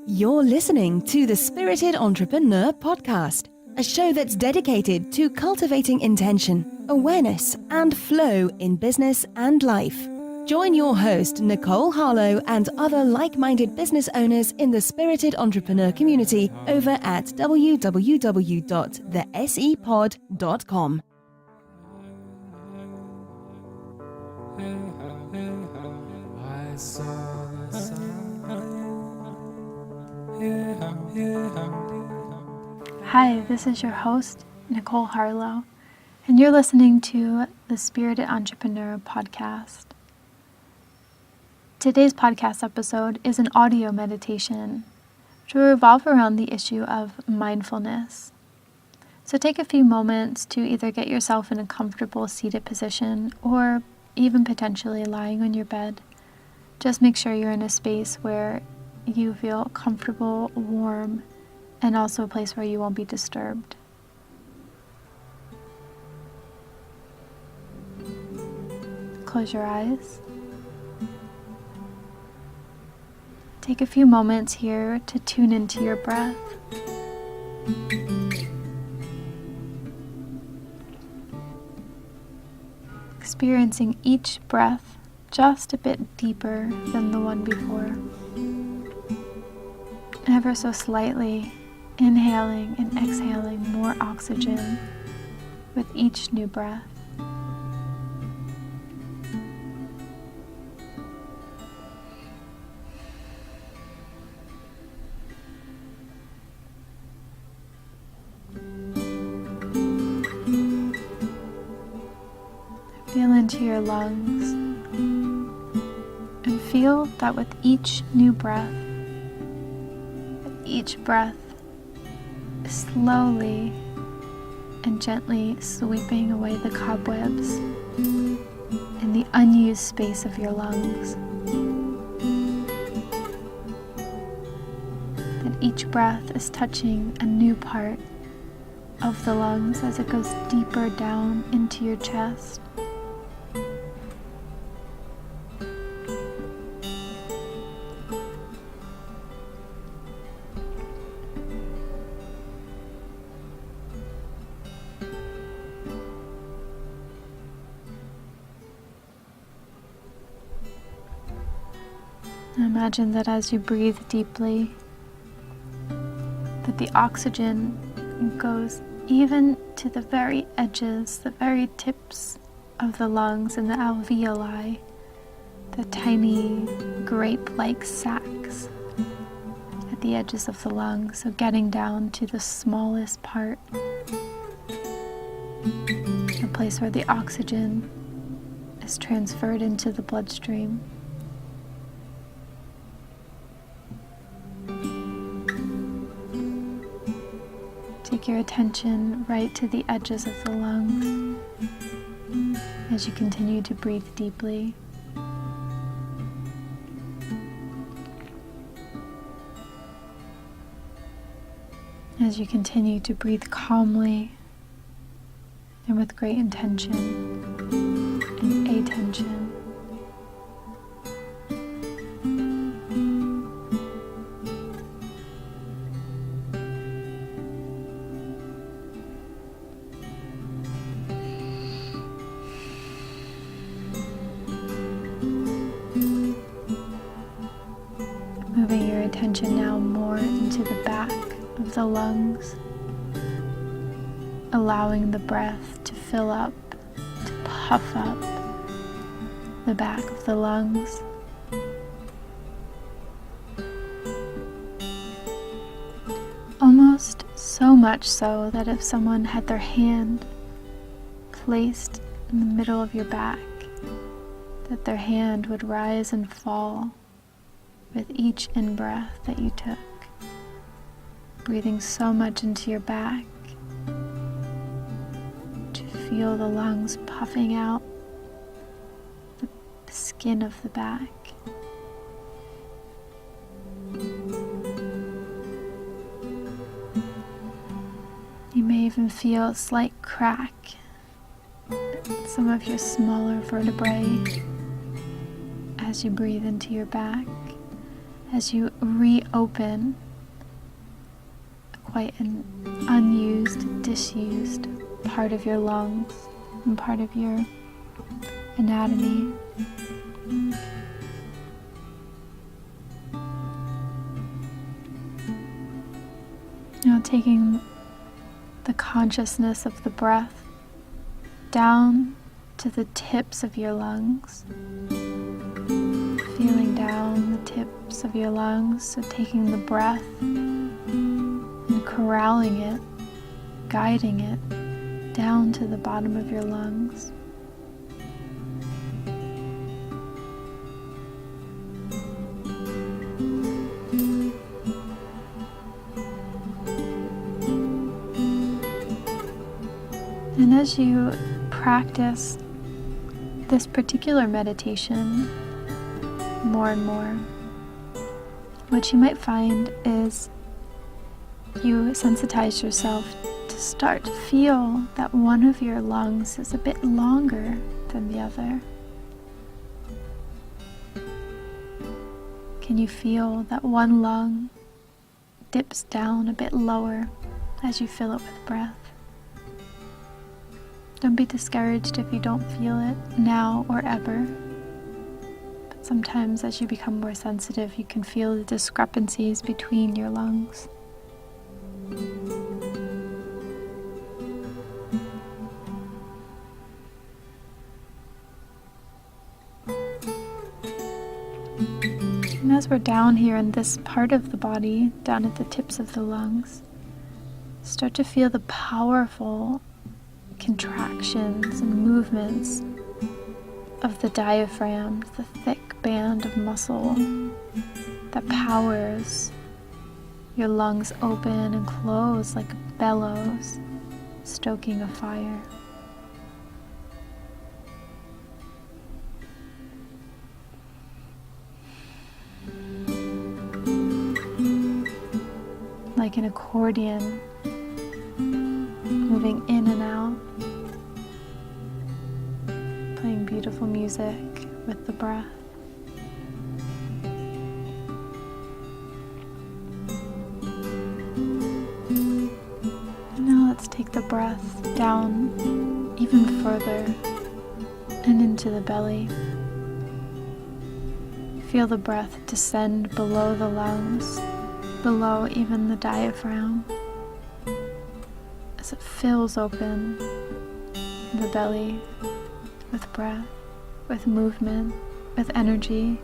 You're listening to the Spirited Entrepreneur Podcast, a show that's dedicated to cultivating intention, awareness, and flow in business and life. Join your host, Nicole Harlow, and other like-minded business owners in the Spirited Entrepreneur community over at www.thesepodreview.com. I saw the sun. Hi, this is your host, Nicole Harlow, and you're listening to the Spirited Entrepreneur Podcast. Today's podcast episode is an audio meditation which will revolve around the issue of mindfulness. So take a few moments to either get yourself in a comfortable seated position or even potentially lying on your bed. Just make sure you're in a space where you feel comfortable, warm, and also a place where you won't be disturbed. Close your eyes. Take a few moments here to tune into your breath. Experiencing each breath just a bit deeper than the one before. Ever so slightly, inhaling and exhaling more oxygen with each new breath. Feel into your lungs and feel that with each new breath, each breath is slowly and gently sweeping away the cobwebs in the unused space of your lungs. And each breath is touching a new part of the lungs as it goes deeper down into your chest. Imagine that as you breathe deeply, that the oxygen goes even to the very edges, the very tips of the lungs and the alveoli, the tiny grape-like sacs at the edges of the lungs, so getting down to the smallest part, the place where the oxygen is transferred into the bloodstream. Take your attention right to the edges of the lungs as you continue to breathe deeply. As you continue to breathe calmly and with great intention and attention. Moving your attention now more into the back of the lungs, allowing the breath to fill up, to puff up the back of the lungs. Almost so much so that if someone had their hand placed in the middle of your back, that their hand would rise and fall with each in-breath that you took, breathing so much into your back to feel the lungs puffing out the skin of the back. You may even feel a slight crack in some of your smaller vertebrae as you breathe into your back. as you reopen quite an unused, disused part of your lungs and part of your anatomy. Now taking the consciousness of the breath down to the tips of your lungs, feeling down the tips of your lungs, so taking the breath and corralling it, guiding it down to the bottom of your lungs. And as you practice this particular meditation more and more, what you might find is you sensitize yourself to start to feel that one of your lungs is a bit longer than the other. Can you feel that one lung dips down a bit lower as you fill it with breath? Don't be discouraged if you don't feel it now or ever. But sometimes as you become more sensitive, you can feel the discrepancies between your lungs. And as we're down here in this part of the body, down at the tips of the lungs, start to feel the powerful contractions and movements of the diaphragm, the thick band of muscle that powers your lungs open and close like bellows, stoking a fire. Like an accordion, moving in and out, playing beautiful music with the breath. And now let's take the breath down even further and into the belly. Feel the breath descend below the lungs, below even the diaphragm, as it fills open the belly with breath, with movement, with energy.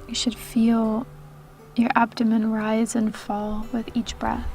You should feel your abdomen rise and fall with each breath.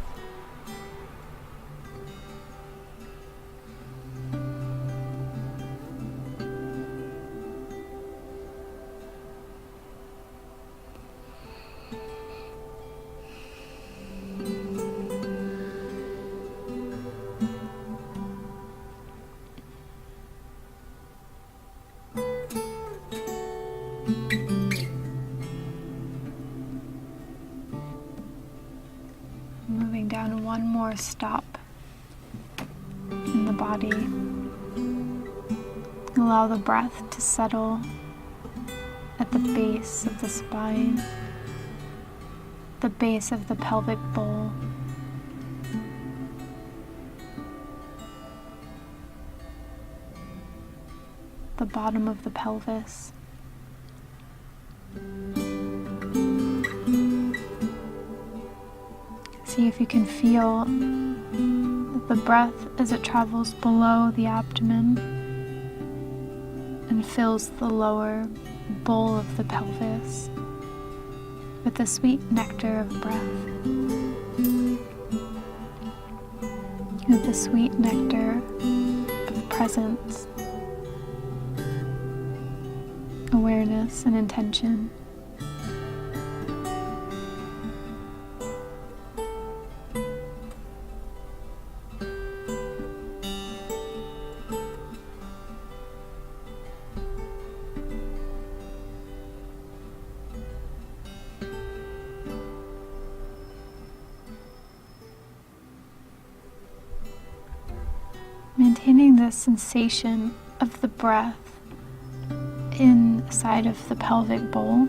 Moving down one more stop in the body. Allow the breath to settle at the base of the spine, the base of the pelvic bowl. The bottom of the pelvis. See if you can feel the breath as it travels below the abdomen and fills the lower bowl of the pelvis with the sweet nectar of breath, with the sweet nectar of presence, awareness, and intention. Maintaining the sensation of the breath inside of the pelvic bowl.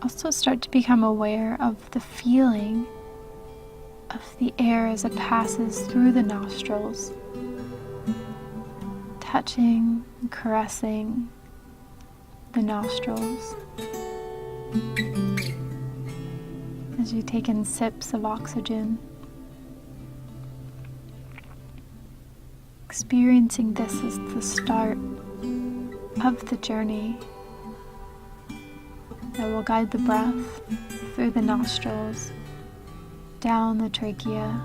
Also start to become aware of the feeling of the air as it passes through the nostrils, touching and caressing the nostrils as you take in sips of oxygen. Experiencing this as the start of the journey that will guide the breath through the nostrils, down the trachea,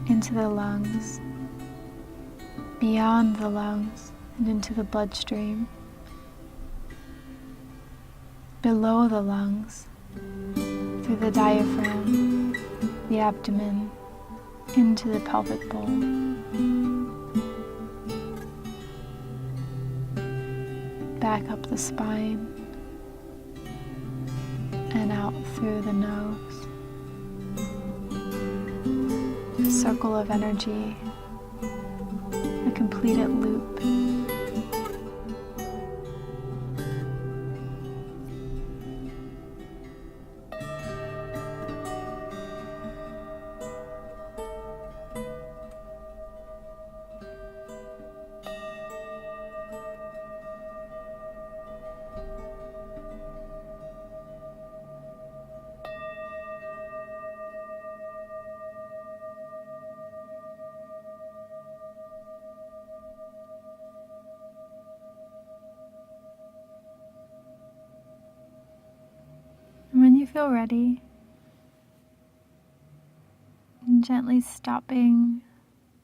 into the lungs, beyond the lungs and into the bloodstream, below the lungs, through the diaphragm, the abdomen, into the pelvic bowl. Back up the spine and out through the nose. A circle of energy, a completed loop. And when you feel ready, gently stopping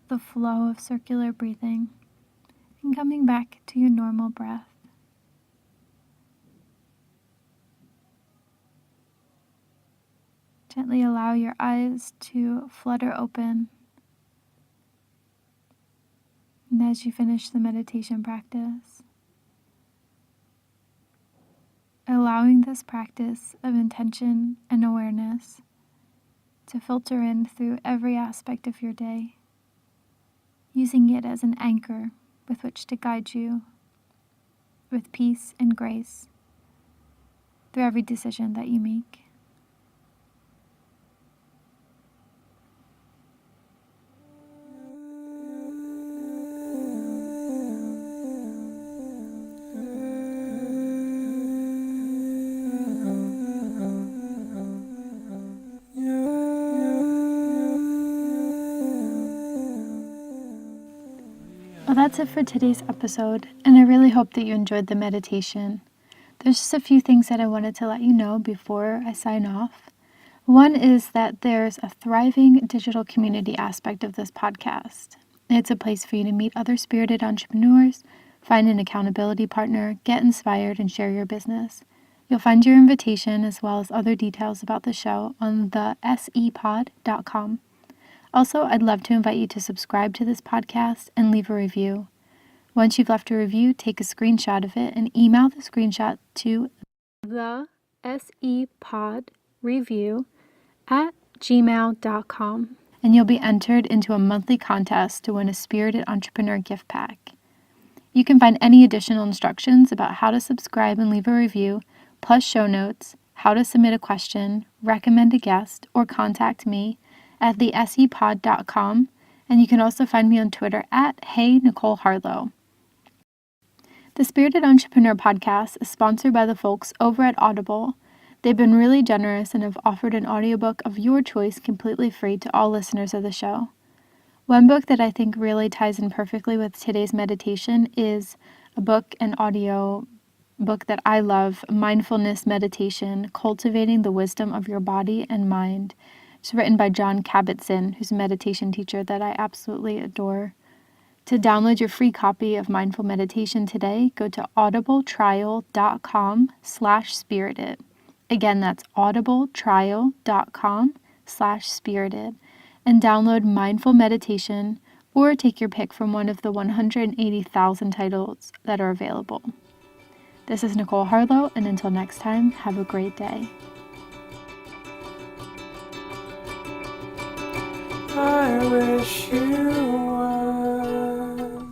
the flow of circular breathing and coming back to your normal breath. Gently allow your eyes to flutter open. And as you finish the meditation practice, allowing this practice of intention and awareness to filter in through every aspect of your day, using it as an anchor with which to guide you with peace and grace through every decision that you make. Well, that's it for today's episode, and I really hope that you enjoyed the meditation. There's just a few things that I wanted to let you know before I sign off. One is that there's a thriving digital community aspect of this podcast. It's a place for you to meet other spirited entrepreneurs, find an accountability partner, get inspired, and share your business. You'll find your invitation as well as other details about the show on thesepodreview.com. Also, I'd love to invite you to subscribe to this podcast and leave a review. Once you've left a review, take a screenshot of it and email the screenshot to thesepodreview@gmail.com. And you'll be entered into a monthly contest to win a Spirited Entrepreneur gift pack. You can find any additional instructions about how to subscribe and leave a review, plus show notes, how to submit a question, recommend a guest, or contact me at thesepod.com, and you can also find me on Twitter at HeyNicoleHarlow. The Spirited Entrepreneur podcast is sponsored by the folks over at Audible. They've been really generous and have offered an audiobook of your choice completely free to all listeners of the show. One book that I think really ties in perfectly with today's meditation is an audio book that I love, Mindfulness Meditation, Cultivating the Wisdom of Your Body and Mind. It's written by John Kabat-Zinn, who's a meditation teacher that I absolutely adore. To download your free copy of Mindful Meditation today, go to audibletrial.com/spirited. Again, that's audibletrial.com/spirited. And download Mindful Meditation or take your pick from one of the 180,000 titles that are available. This is Nicole Harlow, and until next time, have a great day. I wish you well.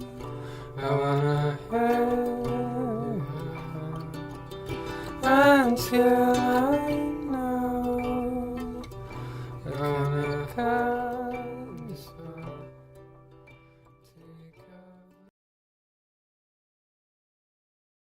I wanna have until